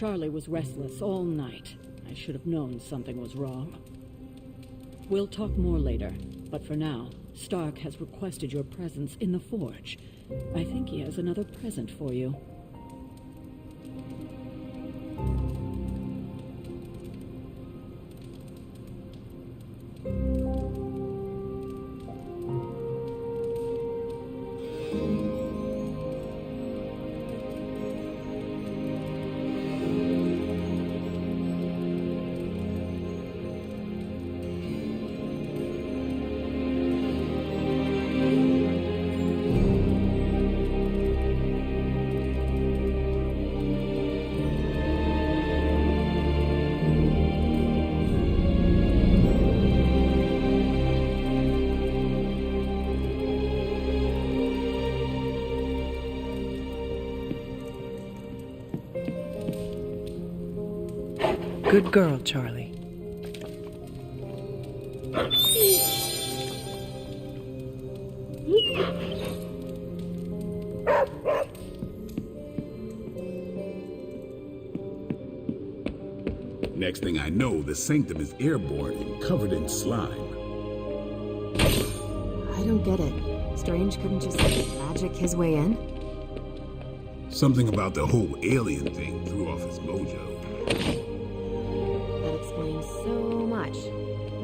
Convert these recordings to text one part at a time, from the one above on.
Charlie was restless all night. I should have known something was wrong. We'll talk more later, but for now, Stark has requested your presence in the Forge. I think he has another present for you. Good girl, Charlie. Next thing I know, the Sanctum is airborne and covered in slime. I don't get it. Strange couldn't just magic his way in? Something about the whole alien thing threw off his mojo. That explains so much.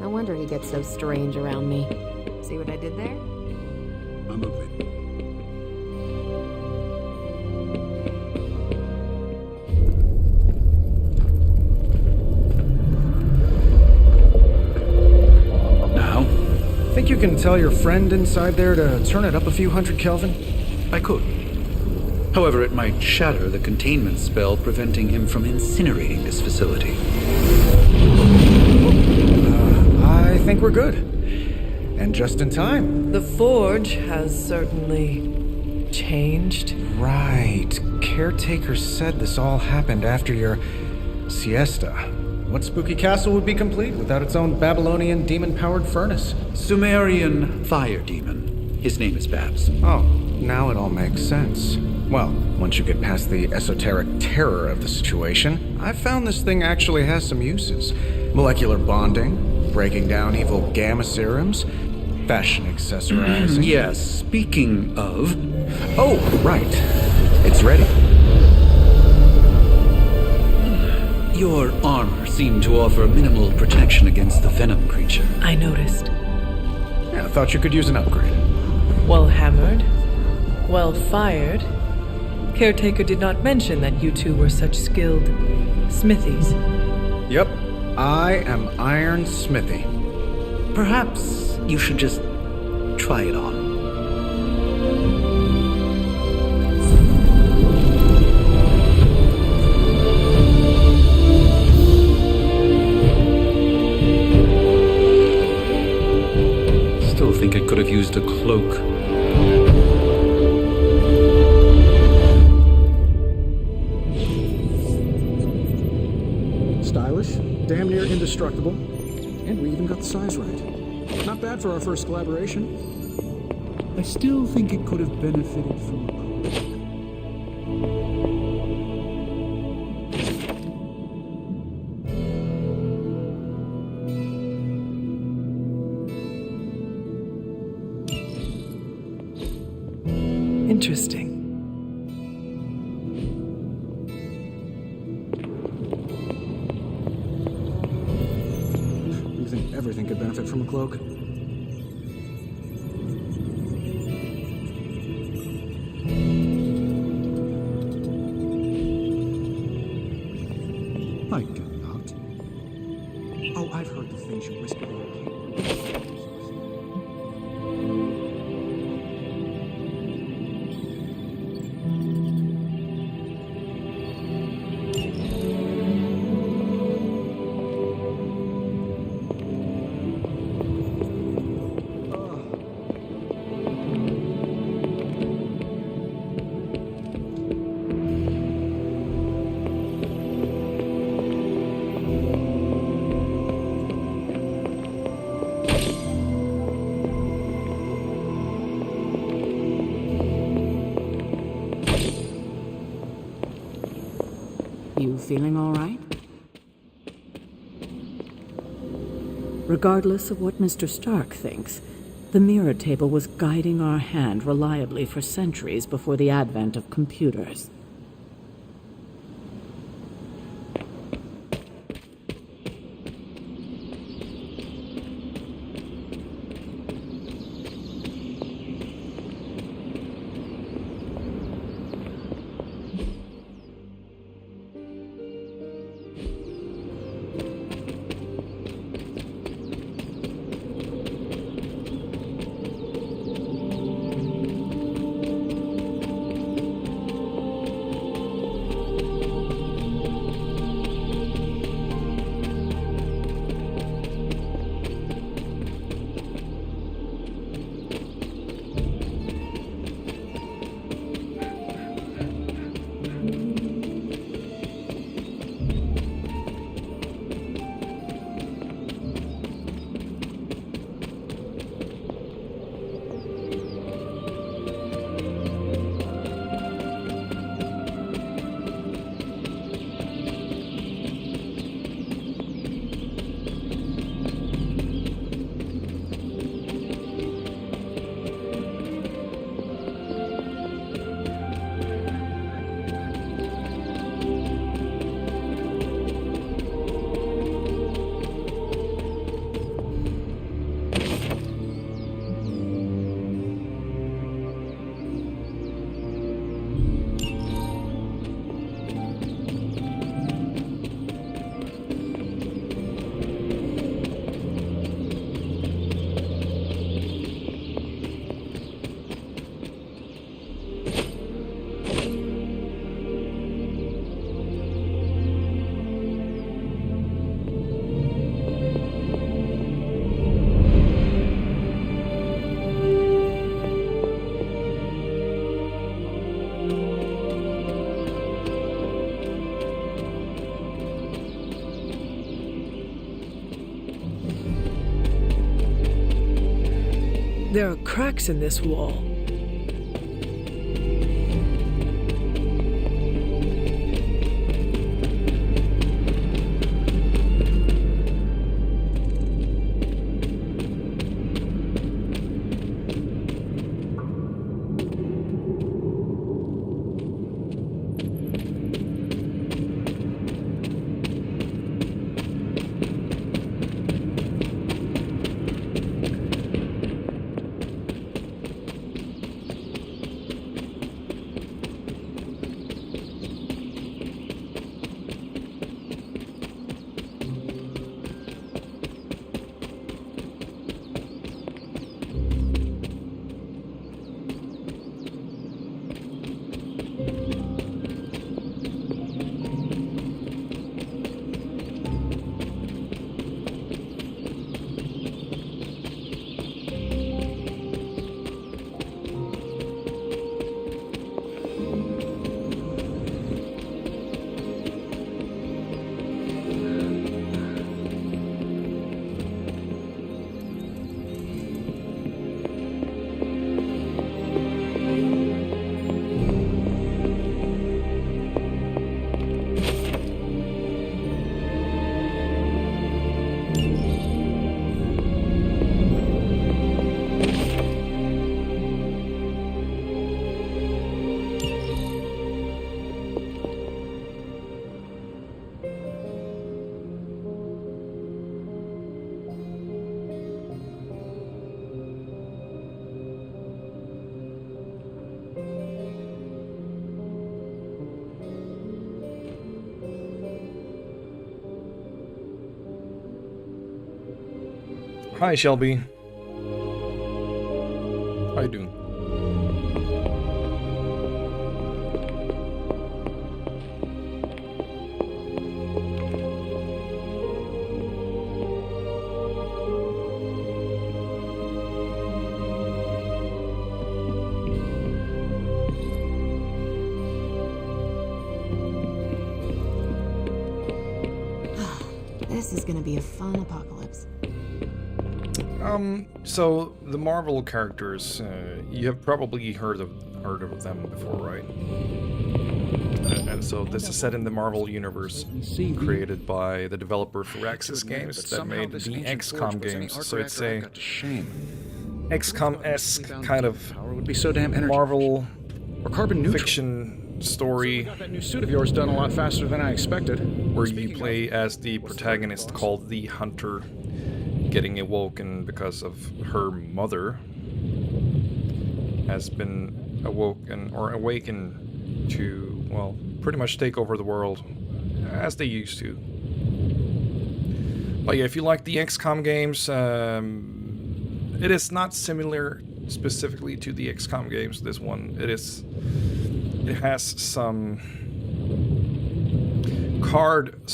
No wonder he gets so strange around me. See what I did there? I'm a bit. Think you can tell your friend inside there to turn it up a few hundred Kelvin? I could. However, it might shatter the containment spell preventing him from incinerating this facility. I think we're good. And just in time. The Forge has certainly changed. Right. Caretaker said this all happened after your siesta. What spooky castle would be complete without its own Babylonian demon-powered furnace? Sumerian fire demon. His name is Babs. Oh, now it all makes sense. Well, once you get past the esoteric terror of the situation, I've found this thing actually has some uses. Molecular bonding, breaking down evil gamma serums, fashion accessorizing. Yes, speaking of... Oh, right. It's ready. Your armor seemed to offer minimal protection against the venom creature. I noticed. Yeah, I thought you could use an upgrade. Well hammered. Well fired. Caretaker did not mention that you two were such skilled smithies. Yep, I am Iron Smithy. Perhaps you should just try it on. Still think it could have used a cloak. Stylish, damn near indestructible, and we even got the size right. Not bad for our first collaboration. I still think it could have benefited from a cloak. Interesting. You think everything could benefit from a cloak? I do not. Oh, I've heard the things you whisper in your ear. You feeling all right? Regardless of what Mr. Stark thinks, the mirror table was guiding our hand reliably for centuries before the advent of computers. There are cracks in this wall. Hi, Shelby. How you doing? This is gonna be a fun apocalypse. So the Marvel characters, you have probably heard of them before, right? So this is set in the Marvel universe, created by the developer Firaxis Games that made the XCOM games. So it's a XCOM-esque kind of would be so damn Marvel or carbon neutral. fiction story Got that new suit of yours done a lot faster than I expected. where you play as the protagonist called the Hunter, getting awoken because of her mother has been awakened to, well, pretty much take over the world as they used to. But yeah, if you like the XCOM games, it is not similar specifically to the XCOM games. This one, it has some card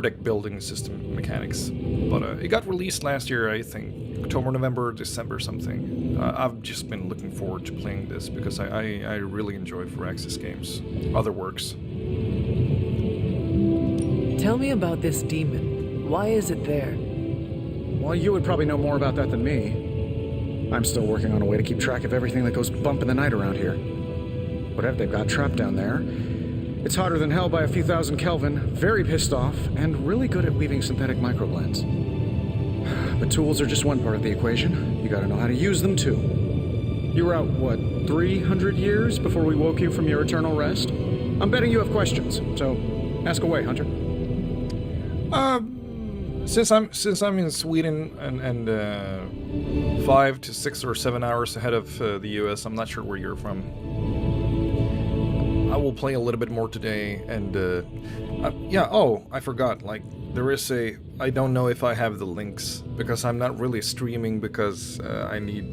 deck building system mechanics, but it got released last year, I think October, November, December, something. I've just been looking forward to playing this because I really enjoy Firaxis Games' other works. Tell me about this demon. Why is it there? Well, you would probably know more about that than me. I'm still working on a way to keep track of everything that goes bump in the night around here. Whatever they've got trapped down there, it's hotter than hell by a few thousand Kelvin, very pissed off, and really good at weaving synthetic microblends. But tools are just one part of the equation. You gotta know how to use them too. You were out, what, 300 years before we woke you from your eternal rest? I'm betting you have questions, so ask away, Hunter. Since I'm in Sweden and 5 to 6 or 7 hours ahead of the US, I'm not sure where you're from. I will play a little bit more today, and yeah. Oh, I forgot. Like, there is I don't know if I have the links because I'm not really streaming because I need.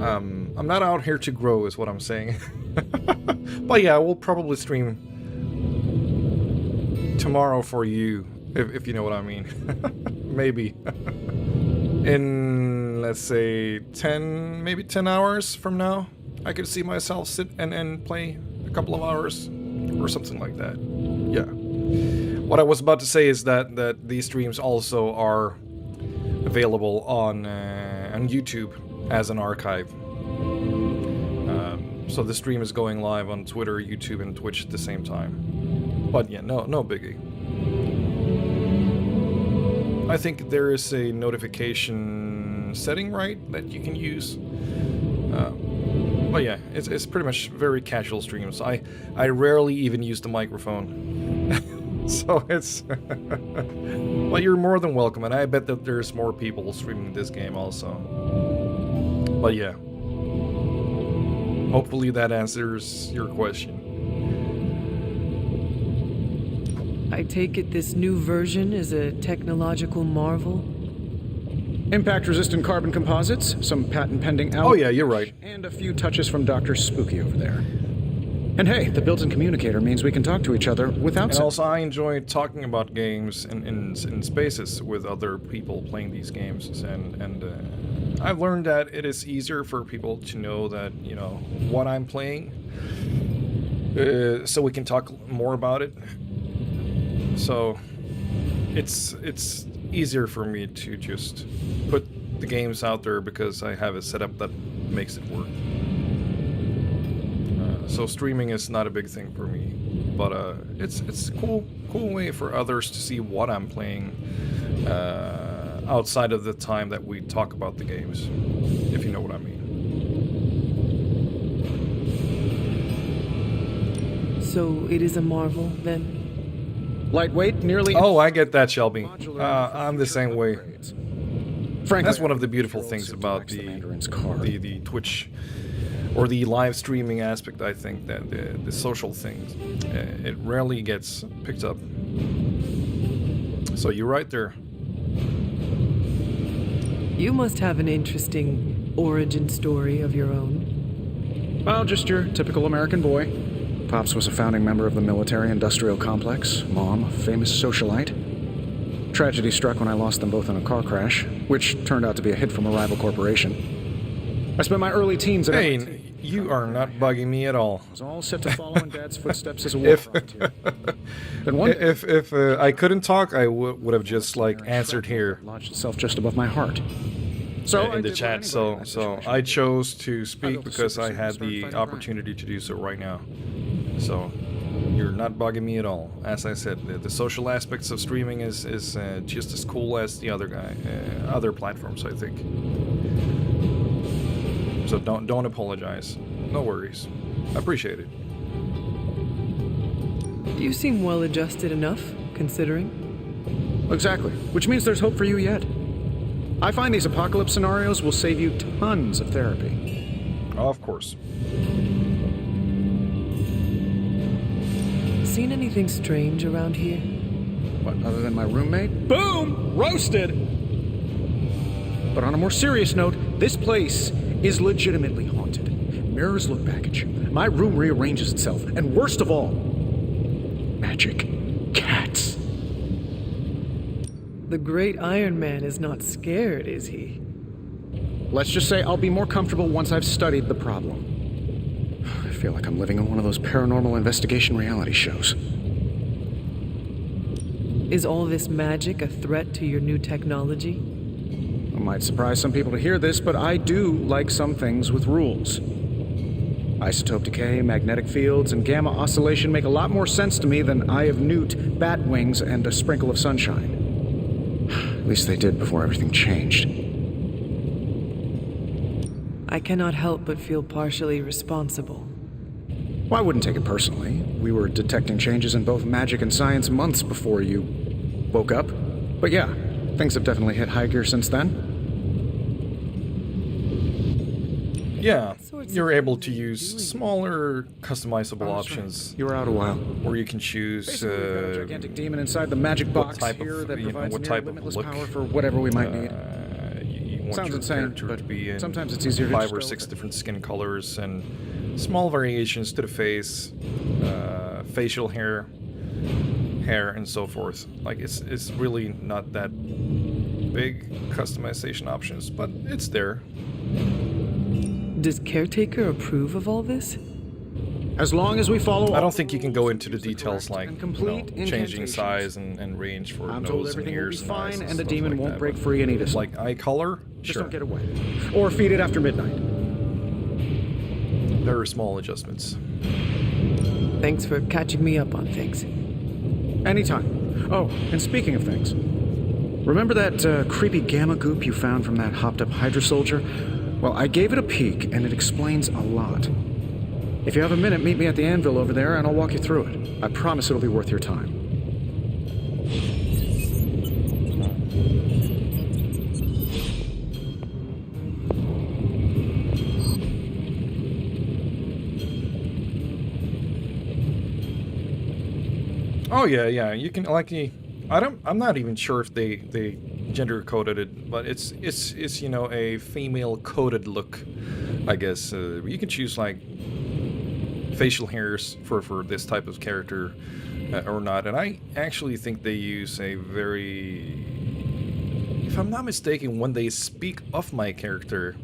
I'm not out here to grow, is what I'm saying. But yeah, we'll probably stream tomorrow for you, if you know what I mean. Maybe. In, let's say, 10 hours from now, I could see myself sit and play a couple of hours or something like that. Yeah. What I was about to say is that these streams also are available on YouTube as an archive. So the stream is going live on Twitter, YouTube, and Twitch at the same time. But yeah, no biggie. I think there is a notification setting, right, that you can use. But yeah, it's pretty much very casual streams. I rarely even use the microphone. So it's... Well, you're more than welcome, and I bet that there's more people streaming this game also. But yeah. Hopefully that answers your question. I take it this new version is a technological marvel? Impact-resistant carbon composites, some patent-pending Oh yeah, you're right. and a few touches from Dr. Spooky over there. And hey, the built-in communicator means we can talk to each other without... And also, I enjoy talking about games in spaces with other people playing these games, and I've learned that it is easier for people to know that, you know, what I'm playing, so we can talk more about it. So it's easier for me to just put the games out there because I have a setup that makes it work. So streaming is not a big thing for me, but it's a cool way for others to see what I'm playing outside of the time that we talk about the games, if you know what I mean. So it is a marvel, then? Lightweight, nearly... Oh, I get that, Shelby. I'm the same way. Frankly, that's one of the beautiful things about the Twitch or the live streaming aspect. I think that the social things, it rarely gets picked up. So you're right there. You must have an interesting origin story of your own. Well, just your typical American boy. Pops was a founding member of the military-industrial complex. Mom, a famous socialite. Tragedy struck when I lost them both in a car crash, which turned out to be a hit from a rival corporation. I spent my early teens at... Hey, you are not bugging me at all. I was all set to follow in Dad's footsteps as a war volunteer. Then one day, if I couldn't talk, I would have just like answered here. Lodged itself just above my heart. So in the chat, so I chose to speak because I had the opportunity to do so right now. So You're not bugging me at all. As I said, the social aspects of streaming is just as cool as the other platforms, I think. So don't apologize. No worries. I appreciate it. You seem well adjusted enough, considering. Exactly. Which means there's hope for you yet. I find these apocalypse scenarios will save you tons of therapy. Of course. Seen anything strange around here? What, other than my roommate? Boom! Roasted! But on a more serious note, this place is legitimately haunted. Mirrors look back at you. My room rearranges itself. And worst of all, magic cats. The great Iron Man is not scared, is he? Let's just say I'll be more comfortable once I've studied the problem. I feel like I'm living in one of those paranormal investigation reality shows. Is all this magic a threat to your new technology? It might surprise some people to hear this, but I do like some things with rules. Isotope decay, magnetic fields, and gamma oscillation make a lot more sense to me than Eye of Newt, bat wings, and a sprinkle of sunshine. At least they did before everything changed. I cannot help but feel partially responsible. Well, I wouldn't take it personally. We were detecting changes in both magic and science months before you woke up. But yeah, things have definitely hit high gear since then. Yeah, you're able to use smaller, customizable options. You were out a while. Where you can choose Basically, we've got a gigantic demon inside the magic box type here of, that provides what near type of limitless look power for whatever we might need. You want Sounds your insane, character but to be in sometimes it's easier to 5 just or go 6 with it. different skin colors and small variations to the face, facial hair, and so forth. Like it's really not that big customization options, but it's there. Does Caretaker approve of all this? As long as we follow. I don't think you can go into the details like complete changing incantations. size and range for I'm told nose and everything will be ears and eyes fine, and the stuff demon like won't that, break but free and eat us. like eye color, Just sure. don't get away, or feed it after midnight. There are small adjustments. Thanks for catching me up on things. Anytime. Oh, and speaking of things, remember that creepy gamma goop you found from that hopped-up Hydra soldier? Well, I gave it a peek, and it explains a lot. If you have a minute, meet me at the anvil over there, and I'll walk you through it. I promise it'll be worth your time. Oh yeah, you can I'm not even sure if they gender coded it, but it's a female coded look, I guess. You can choose like facial hairs for this type of character or not, and I actually think they use a very, if I'm not mistaken, when they speak of my character,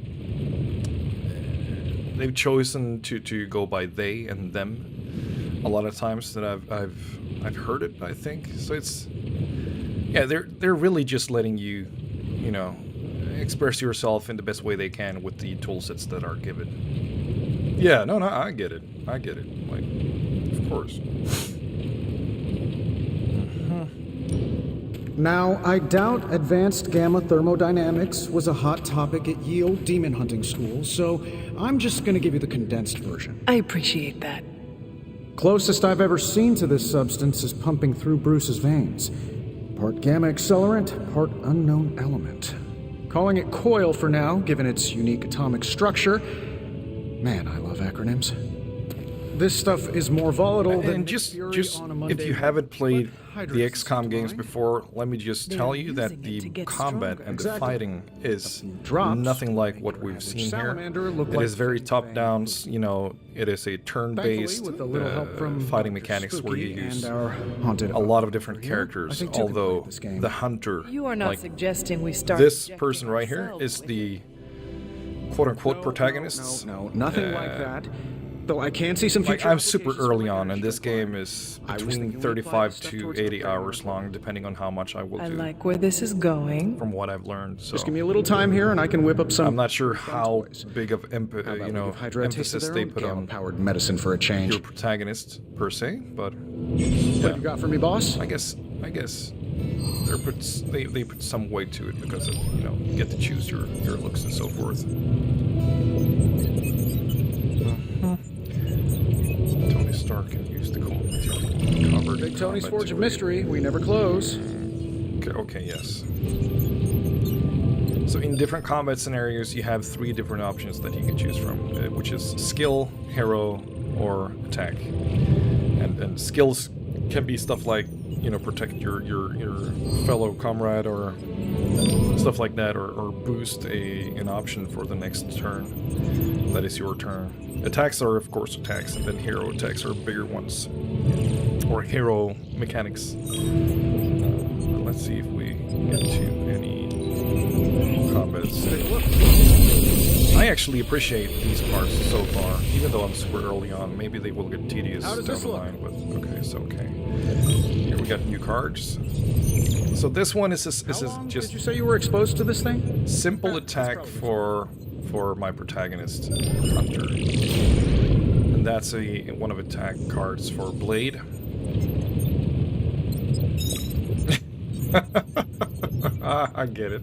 they've chosen to go by they and them a lot of times that I've heard it, I think. So it's, yeah, they're really just letting you express yourself in the best way they can with the toolsets that are given. Yeah, no, I get it. Like, of course. Now, I doubt advanced gamma thermodynamics was a hot topic at Yield Demon Hunting School, so I'm just gonna give you the condensed version. I appreciate that. Closest I've ever seen to this substance is pumping through Bruce's veins. Part gamma accelerant, part unknown element. Calling it coil for now, given its unique atomic structure. Man, I love acronyms. This stuff is more volatile than And just on a Monday if you haven't played Hydra the is XCOM games divine. before, let me just They tell are you that using it the to get combat stronger. and the Exactly. fighting is drops nothing like what make your we've average seen here. salamander look It like is very Fang top-down, Fang. it is a turn-based Thankfully, with a little help from fighting Dr. mechanics where you Spooky use and our haunted a lot of uncle different over here, I characters, think you can play although this game. the hunter, You are not like suggesting we start this injecting person right here, ourselves is with the quote-unquote protagonist. No, nothing like that. Though I can see some Like, future I'm super applications for early my on, and this Irishman game client. is I was between thinking we apply 35 stuff to towards 80 preparing hours long, depending on how much I will I do, like where this is going. from what I've learned. So Just give me a little time here, and I can whip up some. I'm not sure fun how toys. big of How about we give Hydra a taste of emphasis their they own put on gamma-powered medicine for a change. your protagonist per se, but What you got for me, boss? I guess they put some weight to it because of, you know, you get to choose your looks and so forth. Tony Stark can use the cold material covered in Big Tony's combat Forge to of Mystery. We never close. Okay, yes. So in different combat scenarios, you have 3 different options that you can choose from, which is skill, hero, or attack. And skills can be stuff like, you know, protect your fellow comrade or stuff like that, or boost an option for the next turn. That is your turn. Attacks are, of course, attacks, and then hero attacks are bigger ones. Or hero mechanics. Let's see if we get to any combats. I actually appreciate these parts so far, even though I'm super early on. Maybe they will get tedious How does down this the look? line, but okay, it's okay. Here we got new cards. So this one is How long just did you say you were exposed to this thing? simple attack for my protagonist, Hunter. And that's one of attack cards for Blade. I get it.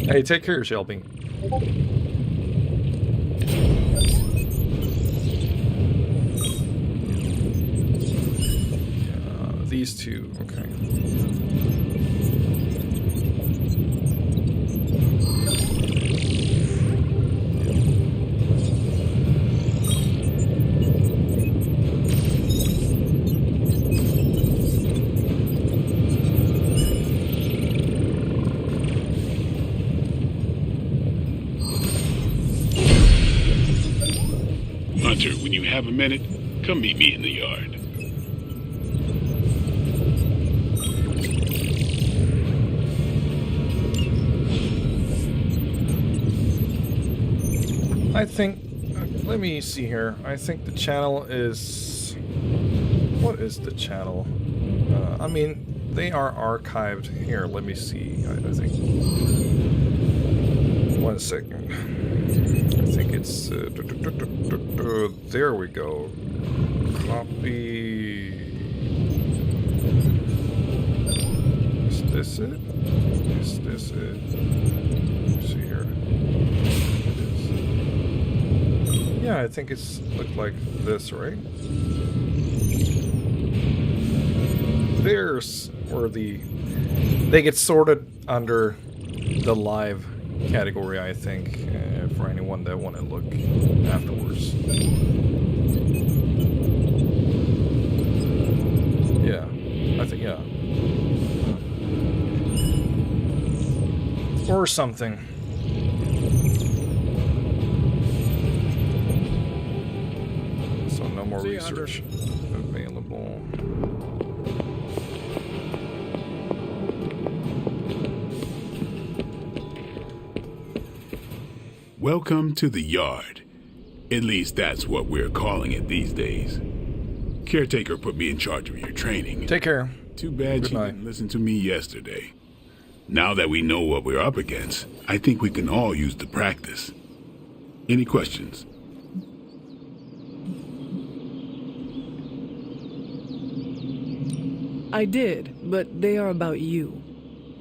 Hey, take care, Shelby. These two, okay. Hunter, when you have a minute, come meet me in the yard. I think, let me see here. I think the channel is, what is the channel? I mean, they are archived here. Let me see. I think, 1 second. I think it's, there we go. Copy. Is this it? Is this it? Let's see here. Yeah, I think it's looked like this, right? There's where they get sorted under the live category, I think, for anyone that want to look afterwards. Yeah, I think, yeah. Or something. So no more See you, Hunter. research available. Welcome to the yard. At least that's what we're calling it these days. Caretaker put me in charge of your training. Take care. Too bad Good she night. didn't listen to me yesterday. Now that we know what we're up against, I think we can all use the practice. Any questions? I did, but they are about you.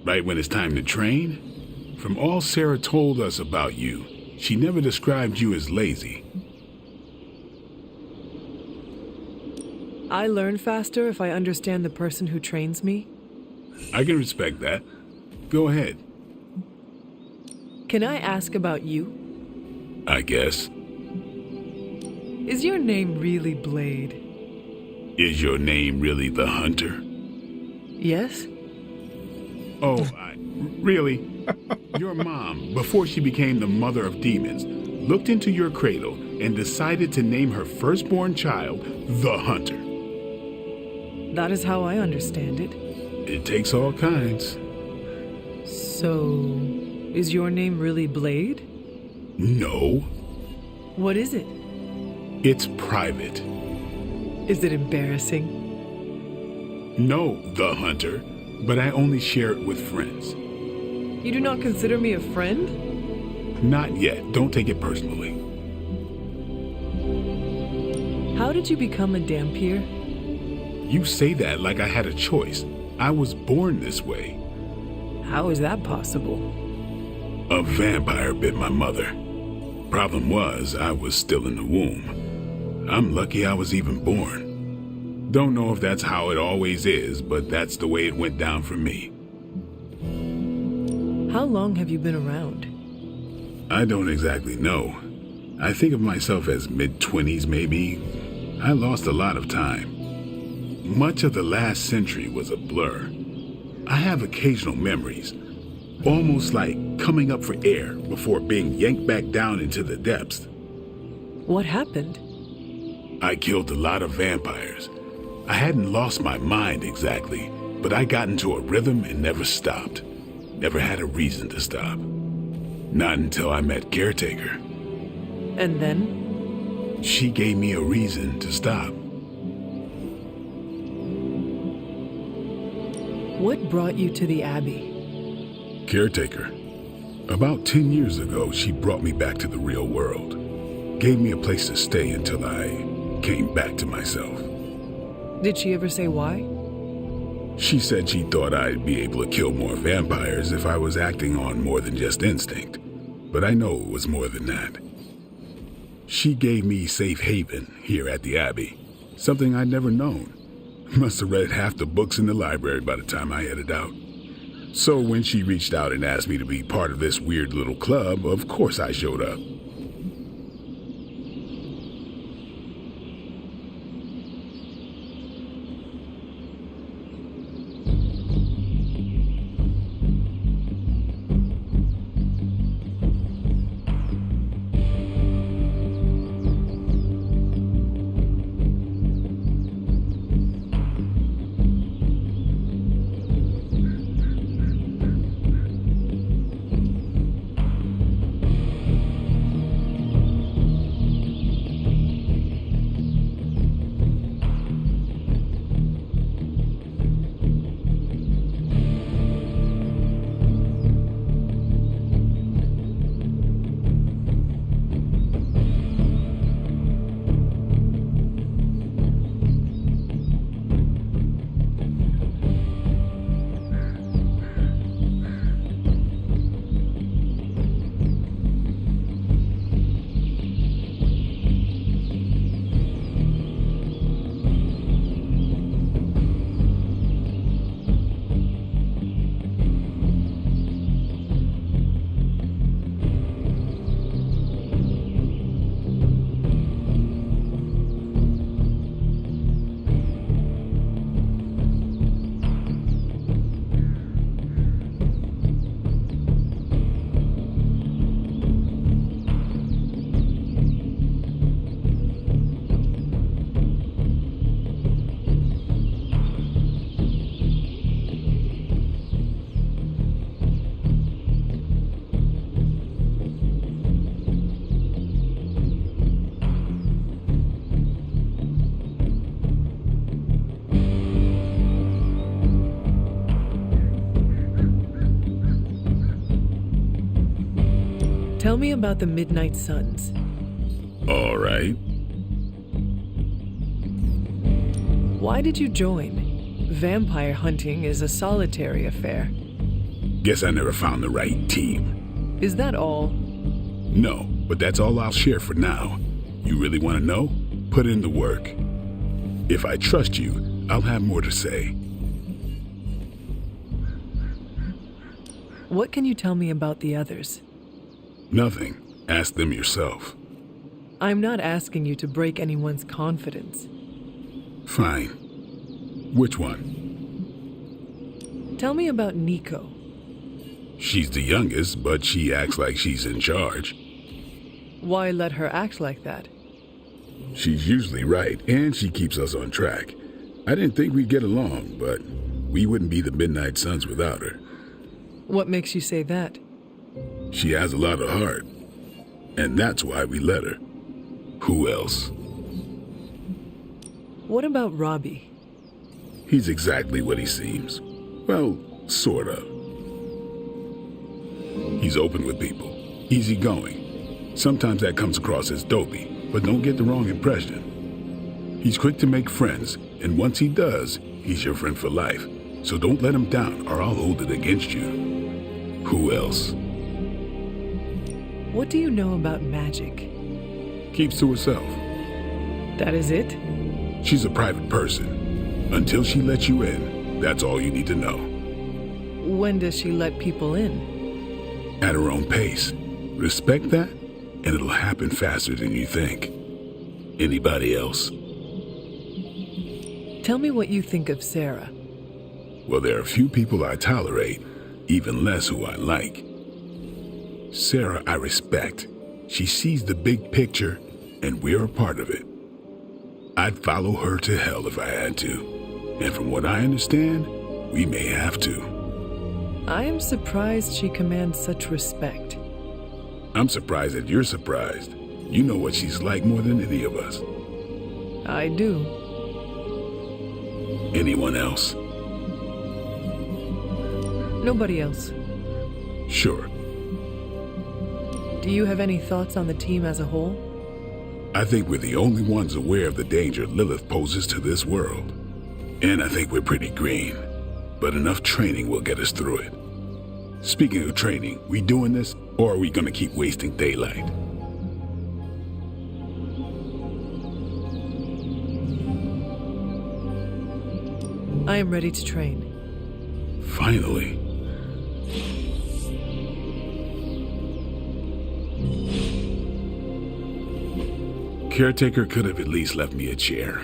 Right when it's time to train? From all Sarah told us about you, she never described you as lazy. I learn faster if I understand the person who trains me. I can respect that. Go ahead, Can I ask about you? I guess. Is your name really Blade? Is your name really the Hunter? Yes? Oh, really? Your mom, before she became the mother of demons, looked into your cradle and decided to name her firstborn child the Hunter. That is how I understand it. It takes all kinds. So, is your name really Blade? No, What is it? It's private. Is it embarrassing? No, the hunter, but I only share it with friends. You do not consider me a friend? Not yet. Don't take it personally. How did you become a Dhampir? You say that like I had a choice. I was born this way. How is that possible? A vampire bit my mother. Problem was, I was still in the womb. I'm lucky I was even born. Don't know if that's how it always is, but that's the way it went down for me. How long have you been around? I don't exactly know. I think of myself as mid-20s, maybe. I lost a lot of time. Much of the last century was a blur. I have occasional memories, almost like coming up for air before being yanked back down into the depths. What happened? I killed a lot of vampires. I hadn't lost my mind exactly, but I got into a rhythm and never stopped. Never had a reason to stop. Not until I met Caretaker. And then? She gave me a reason to stop. What brought you to the Abbey? Caretaker. About 10 years ago, she brought me back to the real world. Gave me a place to stay until I came back to myself. Did she ever say why? She said she thought I'd be able to kill more vampires if I was acting on more than just instinct. But I know it was more than that. She gave me safe haven here at the Abbey. Something I'd never known. Must have read half the books in the library by the time I headed out. So when she reached out and asked me to be part of this weird little club, of course I showed up. Tell me about the Midnight Suns. All right. Why did you join? Vampire hunting is a solitary affair. Guess I never found the right team. Is that all? No, but that's all I'll share for now. You really want to know? Put in the work. If I trust you, I'll have more to say. What can you tell me about the others? Nothing. Ask them yourself. I'm not asking you to break anyone's confidence. Fine. Which one? Tell me about Nico. She's the youngest, but she acts like she's in charge. Why let her act like that? She's usually right, and she keeps us on track. I didn't think we'd get along, but we wouldn't be the Midnight Suns without her. What makes you say that? She has a lot of heart, and that's why we let her. Who else? What about Robbie? He's exactly what he seems. Well, sort of. He's open with people, easygoing. Sometimes that comes across as dopey, but don't get the wrong impression. He's quick to make friends, and once he does, he's your friend for life. So don't let him down, or I'll hold it against you. Who else? What do you know about magic? Keeps to herself. That is it? She's a private person. Until she lets you in, that's all you need to know. When does she let people in? At her own pace. Respect that, and it'll happen faster than you think. Anybody else? Tell me what you think of Sarah. Well, there are few people I tolerate, even less who I like. Sarah, I respect. She sees the big picture, and we're a part of it. I'd follow her to hell if I had to. And from what I understand, we may have to. I am surprised she commands such respect. I'm surprised that you're surprised. You know what she's like more than any of us. I do. Anyone else? Nobody else. Sure. Do you have any thoughts on the team as a whole? I think we're the only ones aware of the danger Lilith poses to this world. And I think we're pretty green. But enough training will get us through it. Speaking of training, we doing this, or are we gonna keep wasting daylight? I am ready to train. Finally. Caretaker could have at least left me a chair.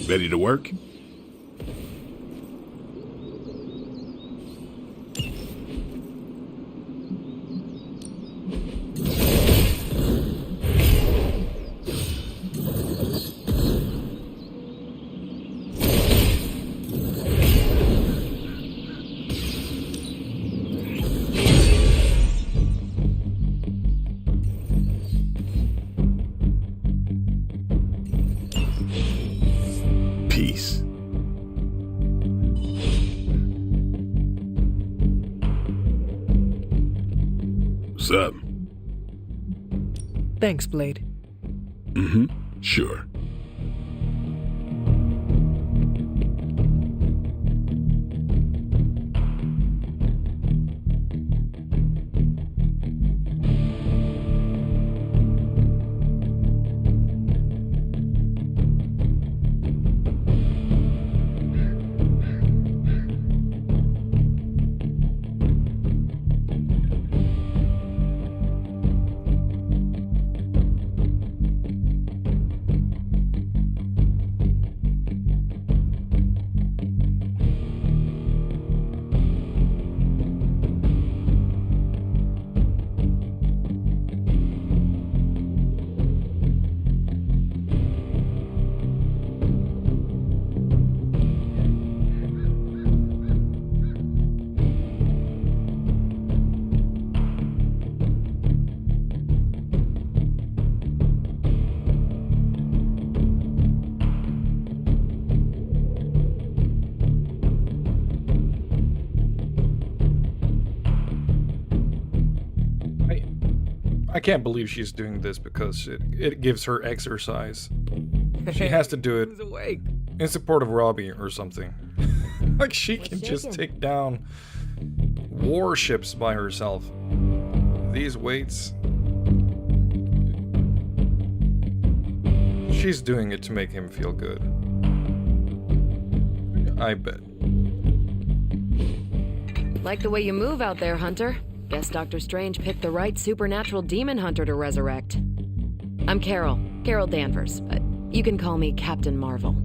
Ready to work? Peace. What's up? Thanks, Blade. Mm-hmm. Sure. I can't believe she's doing this because it gives her exercise. She has to do it in support of Robbie or something. Like she can just take down warships by herself. These weights. She's doing it to make him feel good. I bet. Like the way you move out there, Hunter. Guess Dr. Strange picked the right supernatural demon hunter to resurrect. I'm Carol Danvers, but you can call me Captain Marvel.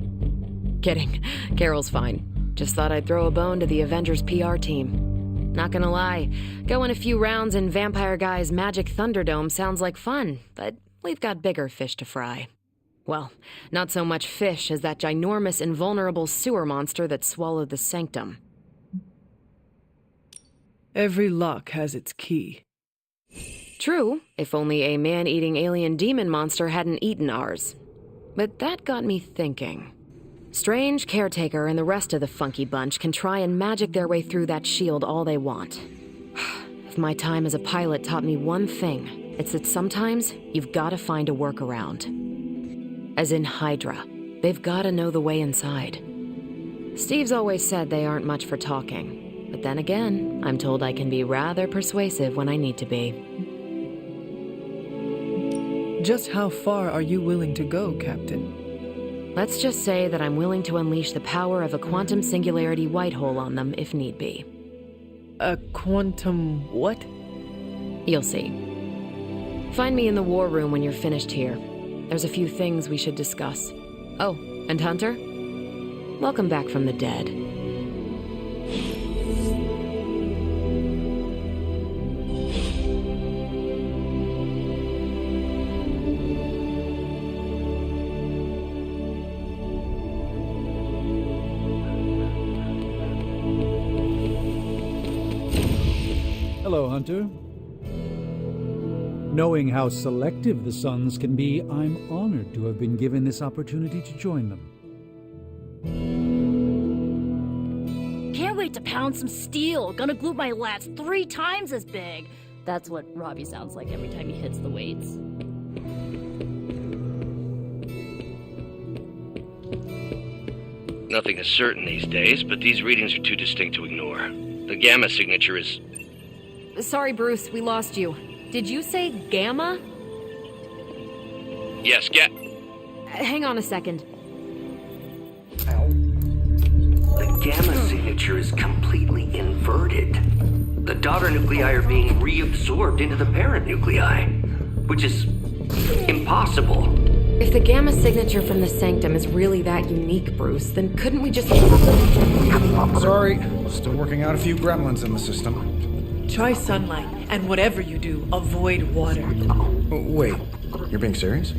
Kidding, Carol's fine. Just thought I'd throw a bone to the Avengers PR team. Not gonna lie, going a few rounds in Vampire Guy's Magic Thunderdome sounds like fun, but we've got bigger fish to fry. Well, not so much fish as that ginormous invulnerable sewer monster that swallowed the Sanctum. Every lock has its key. True, if only a man-eating alien demon monster hadn't eaten ours. But that got me thinking. Strange, Caretaker, and the rest of the funky bunch can try and magic their way through that shield all they want. If my time as a pilot taught me one thing, it's that sometimes you've got to find a workaround. As in Hydra, they've got to know the way inside. Steve's always said they aren't much for talking, but then again, I'm told I can be rather persuasive when I need to be. Just how far are you willing to go, Captain? Let's just say that I'm willing to unleash the power of a quantum singularity white hole on them if need be. A quantum what? You'll see. Find me in the war room when you're finished here. There's a few things we should discuss. Oh, and Hunter? Welcome back from the dead. Hello, Hunter. Knowing how selective the Suns can be, I'm honored to have been given this opportunity to join them. Can't wait to pound some steel. Gonna glue my lats 3 times as big. That's what Robbie sounds like every time he hits the weights. Nothing is certain these days, but these readings are too distinct to ignore. The gamma signature is... Sorry, Bruce, we lost you. Did you say gamma? Yes, Hang on a second. The gamma signature is completely inverted. The daughter nuclei are being reabsorbed into the parent nuclei, which is impossible. If the gamma signature from the Sanctum is really that unique, Bruce, then couldn't we just... Sorry, still working out a few gremlins in the system. Try sunlight, and whatever you do, avoid water. Wait, you're being serious?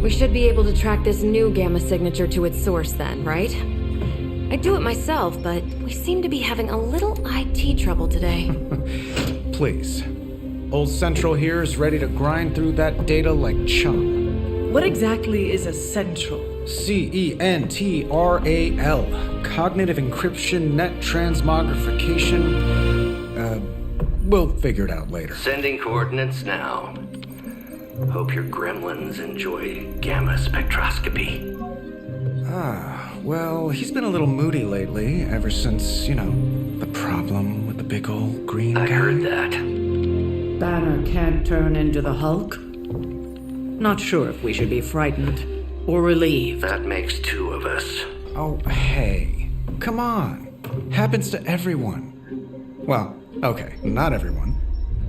We should be able to track this new gamma signature to its source then, right? I'd do it myself, but we seem to be having a little IT trouble today. Please. Old Central here is ready to grind through that data like chum. What exactly is a central? CENTRAL. Cognitive Encryption Net Transmogrification. We'll figure it out later. Sending coordinates now. Hope your gremlins enjoy gamma spectroscopy. Well, he's been a little moody lately, ever since, the problem with the big old green guy. I heard that. Banner can't turn into the Hulk? Not sure if we should be frightened or relieved. That makes 2 of us. Oh, hey. Come on. Happens to everyone. Well, okay, not everyone.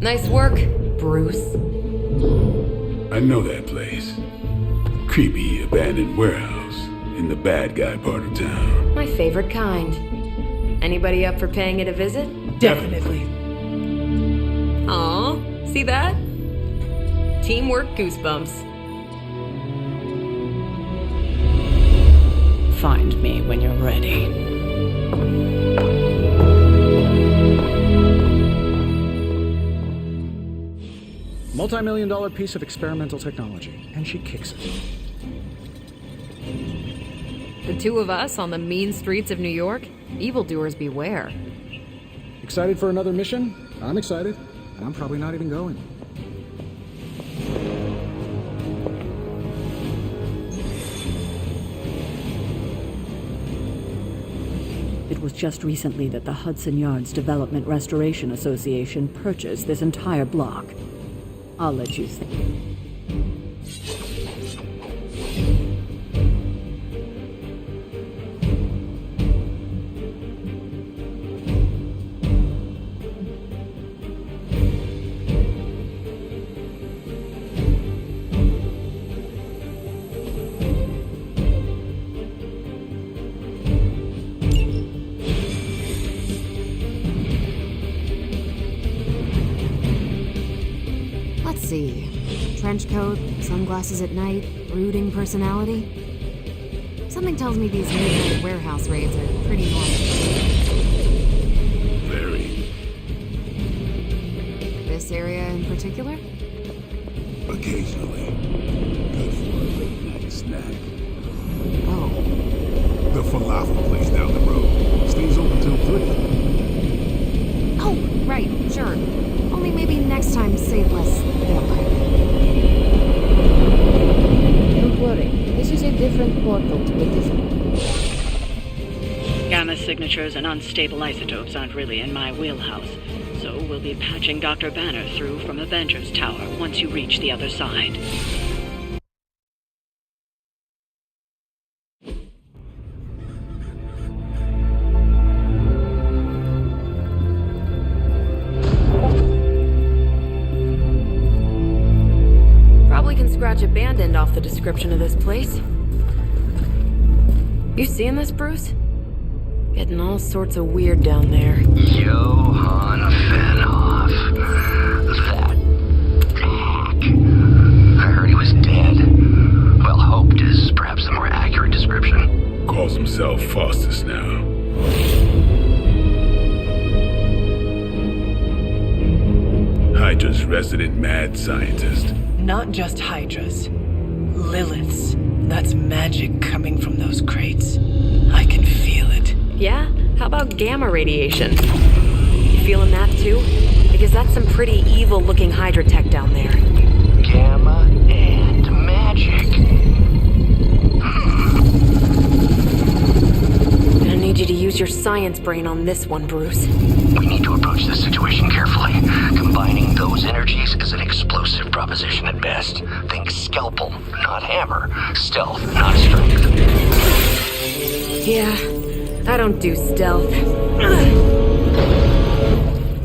Nice work, Bruce. I know that place. Creepy abandoned warehouse in the bad guy part of town. My favorite kind. Anybody up for paying it a visit? Definitely. Aw, see that? Teamwork goosebumps. Find me when you're ready. Multi-million-dollar piece of experimental technology, and she kicks it. The 2 of us on the mean streets of New York? Evildoers beware. Excited for another mission? I'm excited. I'm probably not even going. It was just recently that the Hudson Yards Development Restoration Association purchased this entire block. I'll let you think. Let's see. Trench coat, sunglasses at night, brooding personality. Something tells me these midnight warehouse raids are pretty normal. Very. This this area in particular? Occasionally. Good for a late-night snack. Oh. The falafel place down the road stays open till 3. Oh, right, sure. Only maybe next time say less vampire. Don't worry, this is a different portal to a different... Gamma signatures and unstable isotopes aren't really in my wheelhouse, so we'll be patching Dr. Banner through from Avengers Tower once you reach the other side. Probably can scratch abandoned off the description of this place. You seeing this, Bruce? Getting all sorts of weird down there. Johann Fenhoff. That hack. I heard he was dead. Well, hoped is perhaps the more accurate description. Calls himself Faustus now. Hydra's resident mad scientist. Not just Hydras. Liliths. That's magic coming from those crates. I can feel it. Yeah? How about gamma radiation? You feeling that too? Because that's some pretty evil-looking Hydra tech down there. Gamma and magic. Gonna need you to use your science brain on this one, Bruce. We need to approach this situation carefully. Combining those energies is an explosive proposition at best. Think scalpel, not hammer. Stealth, not strength. Yeah, I don't do stealth.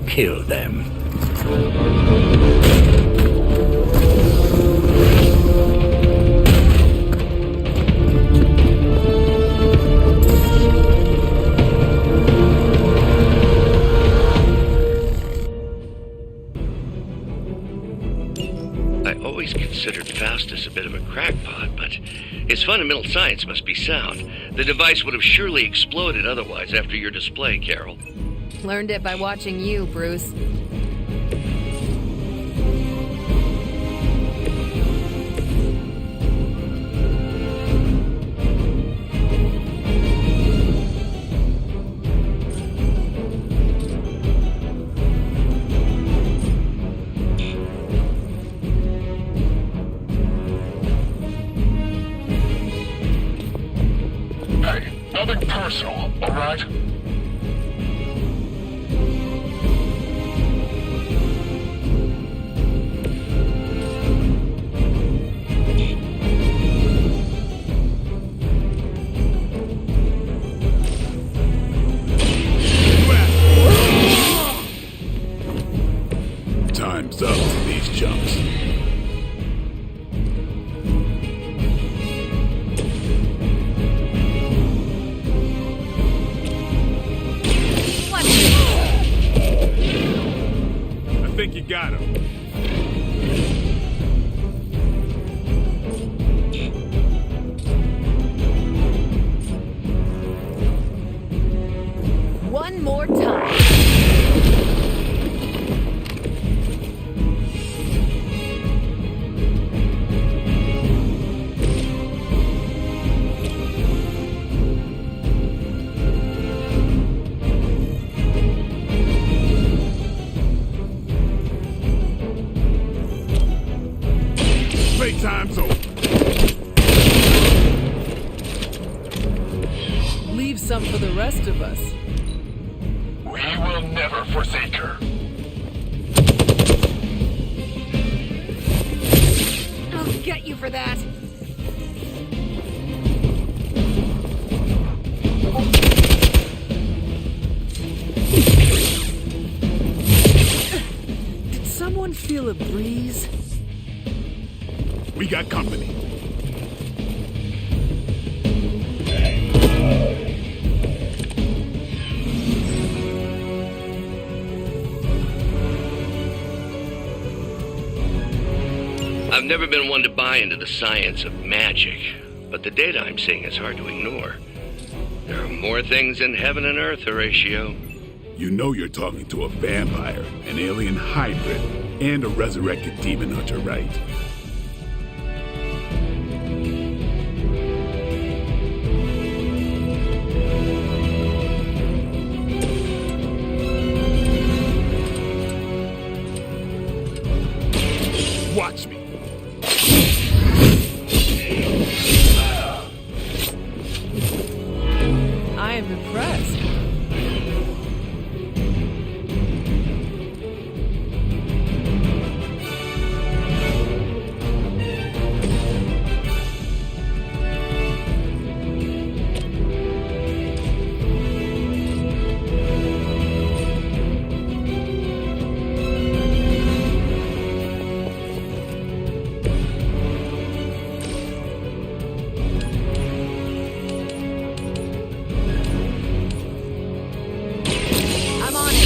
Kill them. I always considered Faustus a bit of a crackpot, but his fundamental science must be sound. The device would have surely exploded otherwise after your display, Carol. Learned it by watching you, Bruce. Hey, nothing personal, all right? Time's up to these chumps. I think you got him. One more time. Playtime's over. Leave some for the rest of us. We will never forsake her. I'll get you for that. Did someone feel a breeze? We got company. I've never been one to buy into the science of magic, but the data I'm seeing is hard to ignore. There are more things in heaven and earth, Horatio. You know you're talking to a vampire, an alien hybrid. and a resurrected demon hunter, right? Watch me. I am impressed. I'm on it.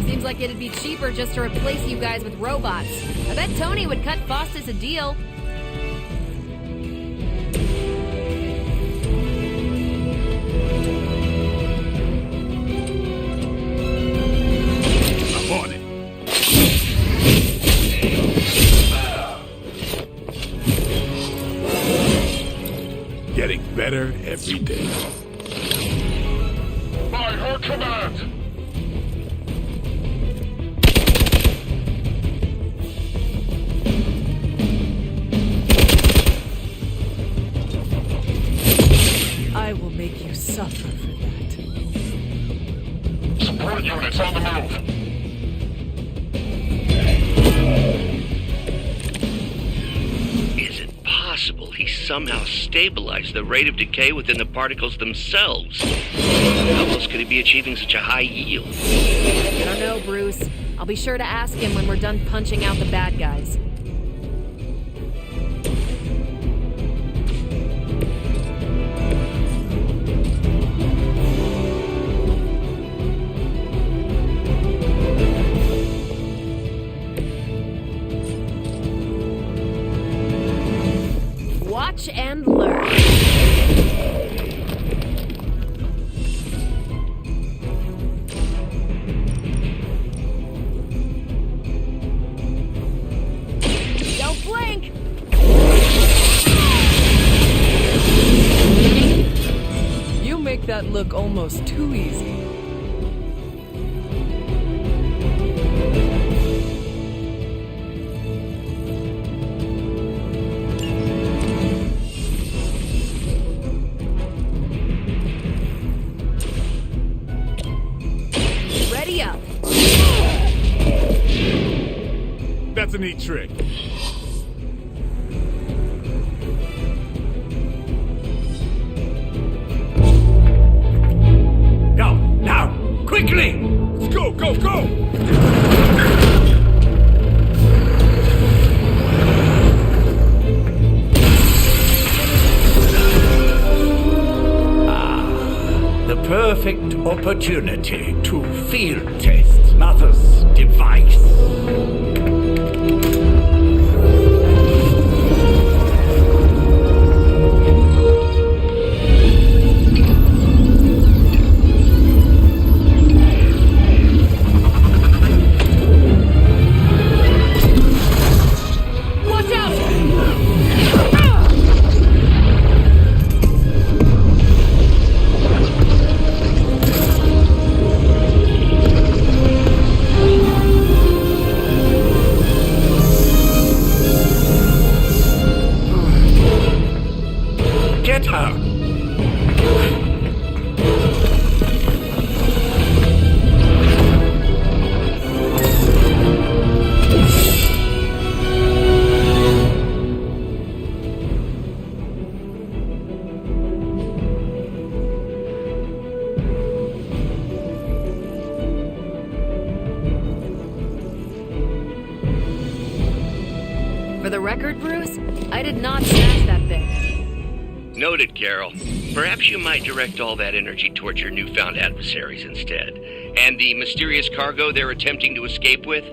Seems like it'd be cheaper just to replace you guys with robots. I bet Tony would cut Faustus a deal. I'm on it. Getting better every day. By her command! I will make you suffer for that. Support units on the move! Is it possible he somehow stabilized the rate of decay within the particles themselves? How else could he be achieving such a high yield? I don't know, Bruce. I'll be sure to ask him when we're done punching out the bad guys. Watch and learn. Don't blink! You make that look almost too easy. Ready up. That's a neat trick. Go! Now! Quickly! Let's go, go, go! The perfect opportunity to field test Mother's device. Watch out! Get her! For the record, Bruce, I did not smash that thing. Noted, Carol. Perhaps you might direct all that energy towards your newfound adversaries instead. And the mysterious cargo they're attempting to escape with?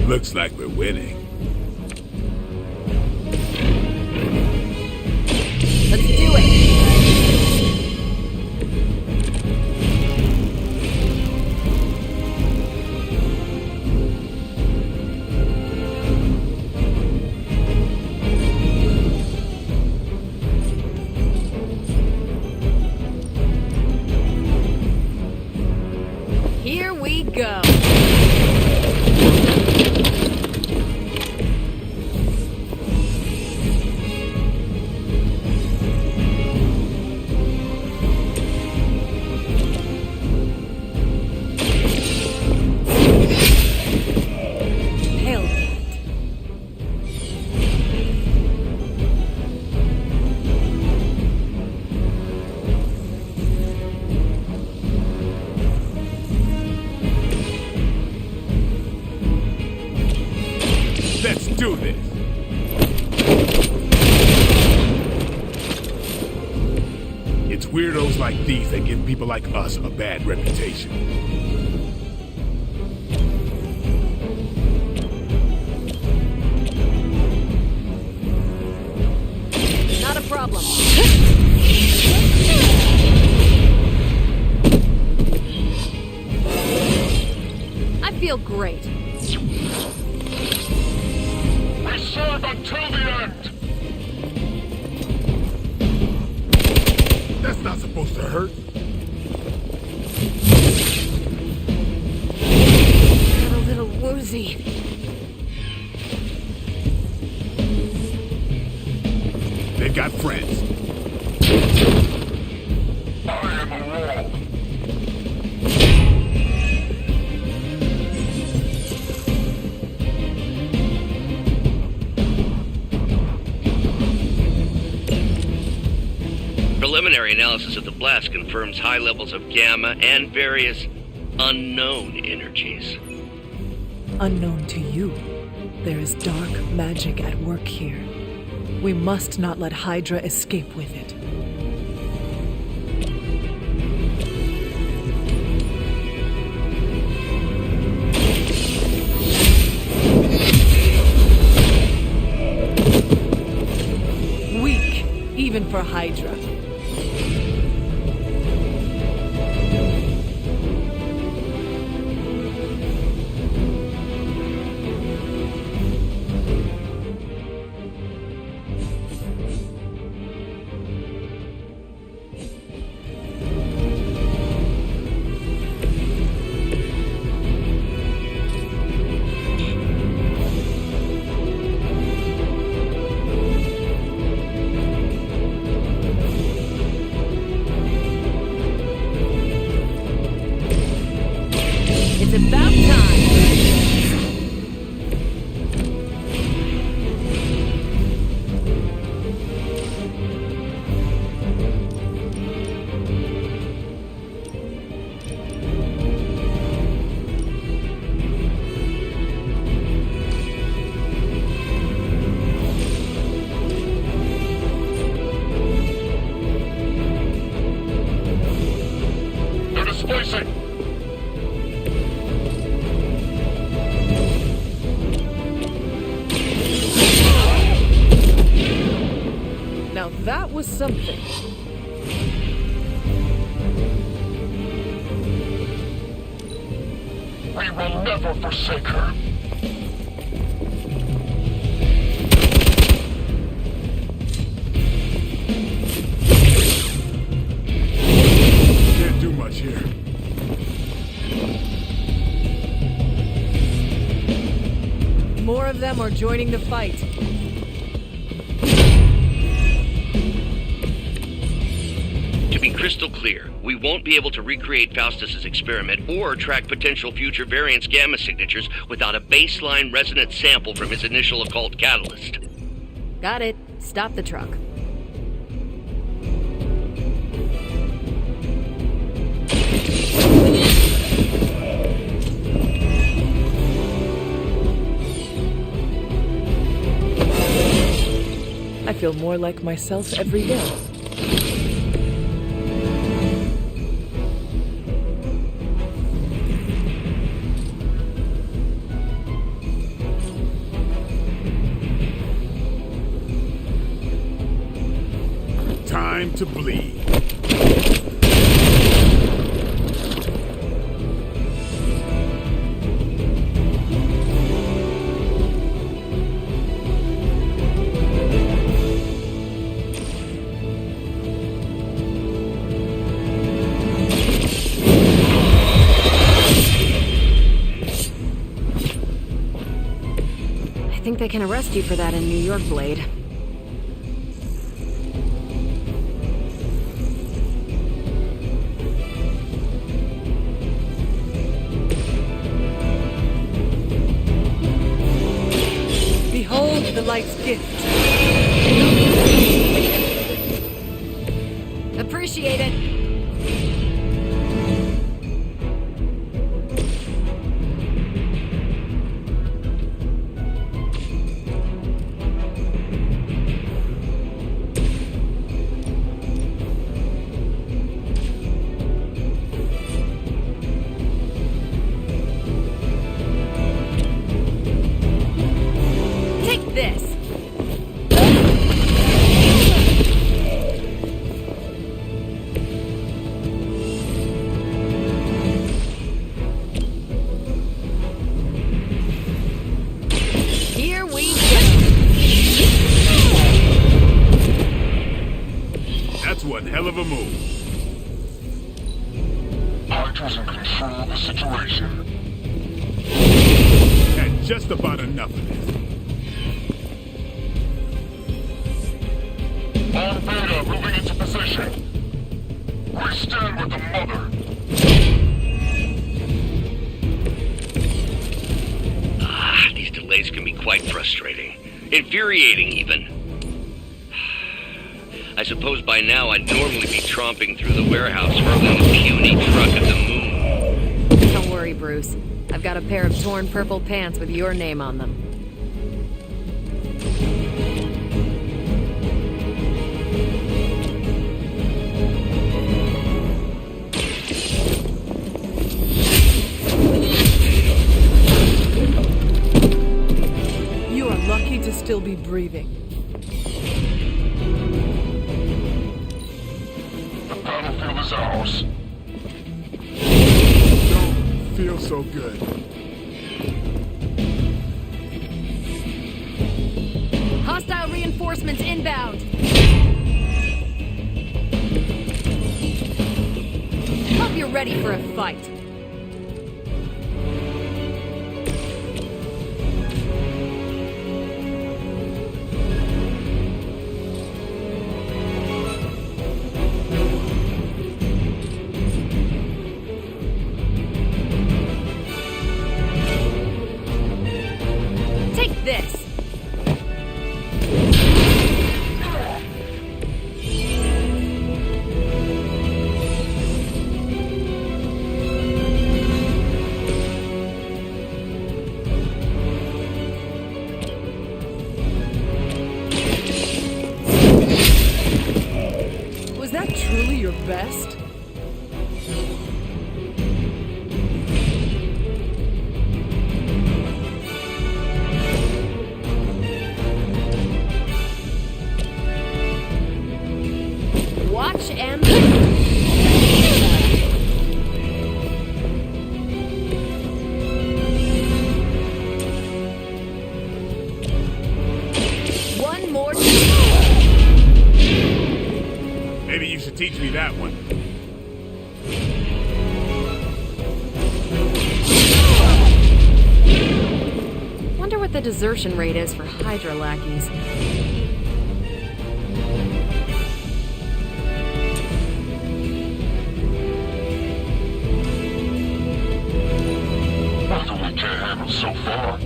Looks like we're winning. weirdos like these that give people like us a bad reputation. Not a problem. I feel great. We serve until the end! That's not supposed to hurt. Got a little woozy. They've got friends. I am a wall. Preliminary analysis of the blast confirms high levels of gamma and various unknown energies. Unknown to you, there is dark magic at work here. We must not let Hydra escape with it. Weak, even for Hydra. It's about time. They're displacing! Now that was something. We will never forsake her. Can't do much here. More of them are joining the fight. To be crystal clear, we won't be able to recreate Faustus's experiment or track potential future variance gamma signatures without a baseline resonance sample from his initial occult catalyst. Got it. Stop the truck. I feel more like myself every day. Time to bleed. I think they can arrest you for that in New York, Blade. Behold the light's gift. Appreciate it. one hell of a move. Hydra's in control of the situation. Had just about enough of this. All Beta moving into position. We stand with the mother. These delays can be quite frustrating. Infuriating, even. I suppose by now I'd normally be tromping through the warehouse, hurling the puny truck at the moon. Don't worry, Bruce. I've got a pair of torn purple pants with your name on them. You are lucky to still be breathing. The battlefield is ours. Don't feel so good. Hostile reinforcements inbound. Hope you're ready for a fight. Take this. Was that truly your best? Watch and... One more... Maybe you should teach me that one. Wonder what the desertion rate is for Hydra lackeys. What do we can't handle so far?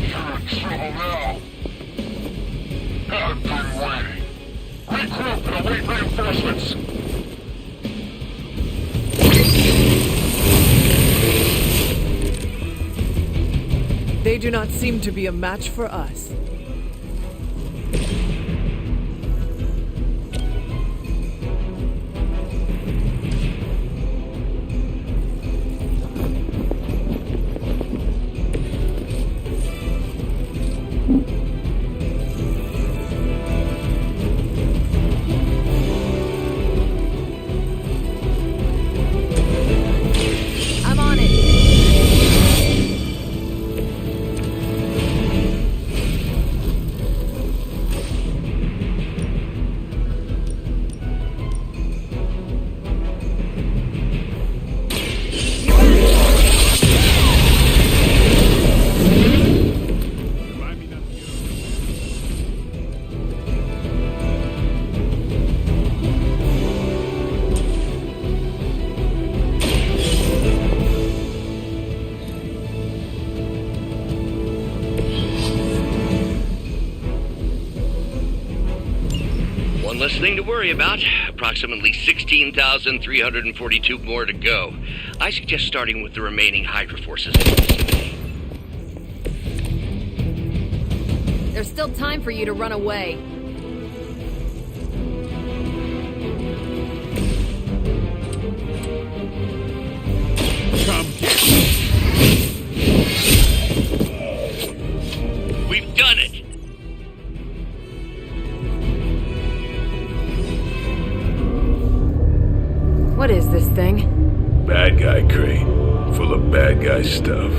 You're in trouble now. Everything ready. Regroup and await reinforcements. They do not seem to be a match for us. I'm on it. One less thing to worry about. Approximately 16,342 more to go. I suggest starting with the remaining Hydra forces in the vicinity. There's still time for you to run away. Come get We've done it! What is this thing? Bad guy crate, full of bad guy stuff.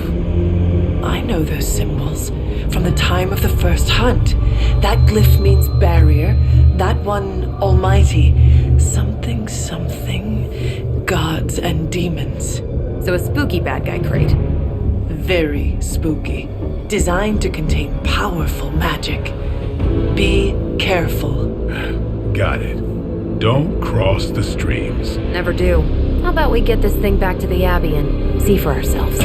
I know those symbols from the time time of the first hunt. That glyph means barrier. That one, almighty. Something, gods and demons. So a spooky bad guy crate. Very spooky. Designed to contain powerful magic. Be careful. Got it. Don't cross the streams. Never do. How about we get this thing back to the Abbey and see for ourselves?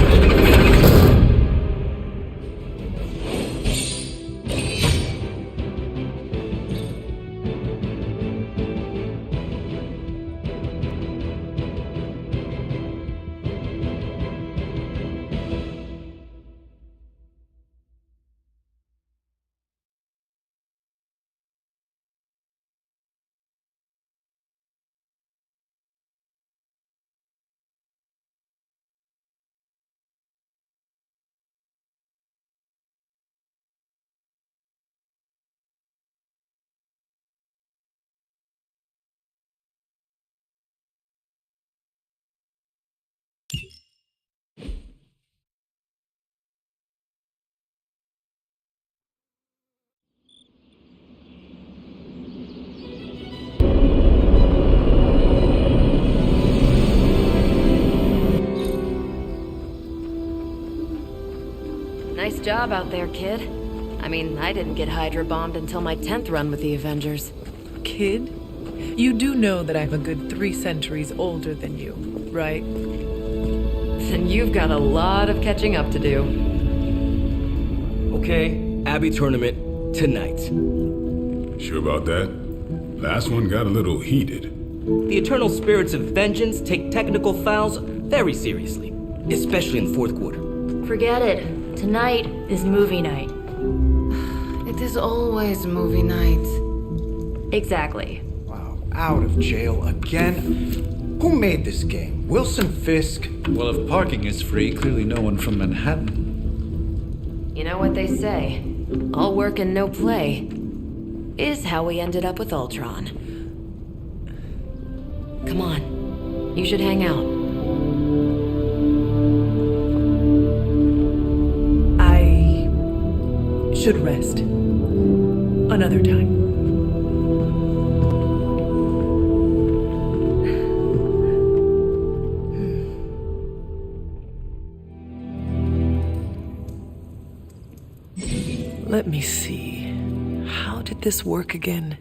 Nice job out there, kid. I mean, I didn't get Hydra bombed until my 10th run with the Avengers. Kid? You do know that I'm a good 3 centuries older than you, right? Then you've got a lot of catching up to do. Okay, Abbey tournament tonight. Sure about that? Last one got a little heated. The Eternal Spirits of Vengeance take technical fouls very seriously, especially in the fourth quarter. Forget it. Tonight is movie night. It is always movie night. Exactly. Wow, out of jail again? Who made this game? Wilson Fisk? Well, if parking is free, clearly no one from Manhattan. You know what they say? All work and no play is how we ended up with Ultron. Come on. You should hang out. I should rest. Another time. Let me see. How did this work again?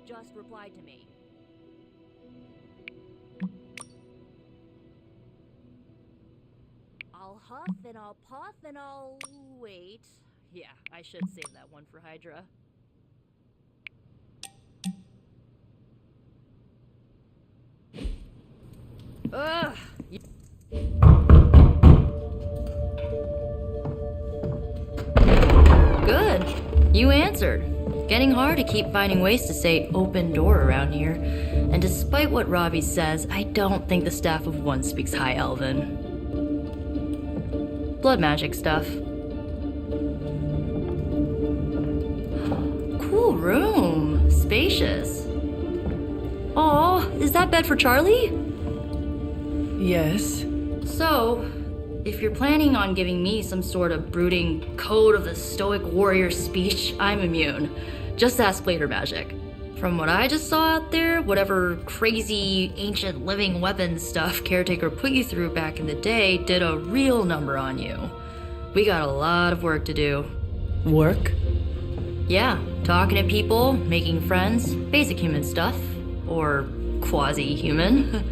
Just replied to me. I'll huff and I'll puff and I'll wait. Yeah, I should save that one for Hydra. Ugh! Good. You answered. Getting hard to keep finding ways to say open door around here. And despite what Robbie says, I don't think the staff of one speaks High Elven. Blood magic stuff. Cool room. Spacious. Aw, is that bed for Charlie? Yes. So, if you're planning on giving me some sort of brooding code of the stoic warrior speech, I'm immune. Just ask later, Magic. From what I just saw out there, whatever crazy ancient living weapons stuff Caretaker put you through back in the day did a real number on you. We got a lot of work to do. Work? Yeah, talking to people, making friends, basic human stuff. Or quasi-human.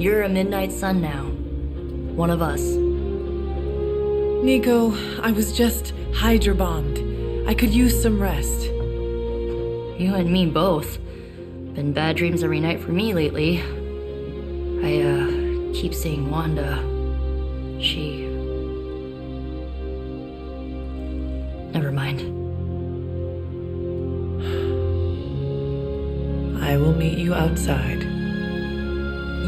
You're a Midnight Sun now. One of us. Nico, I was just Hydra bombed. I could use some rest. You and me both. Been bad dreams every night for me lately. I keep seeing Wanda. She... Never mind. I will meet you outside.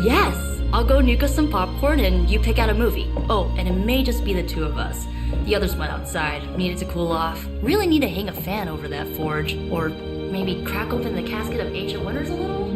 Yes! I'll go nuke us some popcorn and you pick out a movie. Oh, and it may just be the two of us. The others went outside, needed to cool off. Really need to hang a fan over that forge. Or maybe crack open the casket of Ancient Wonders a little?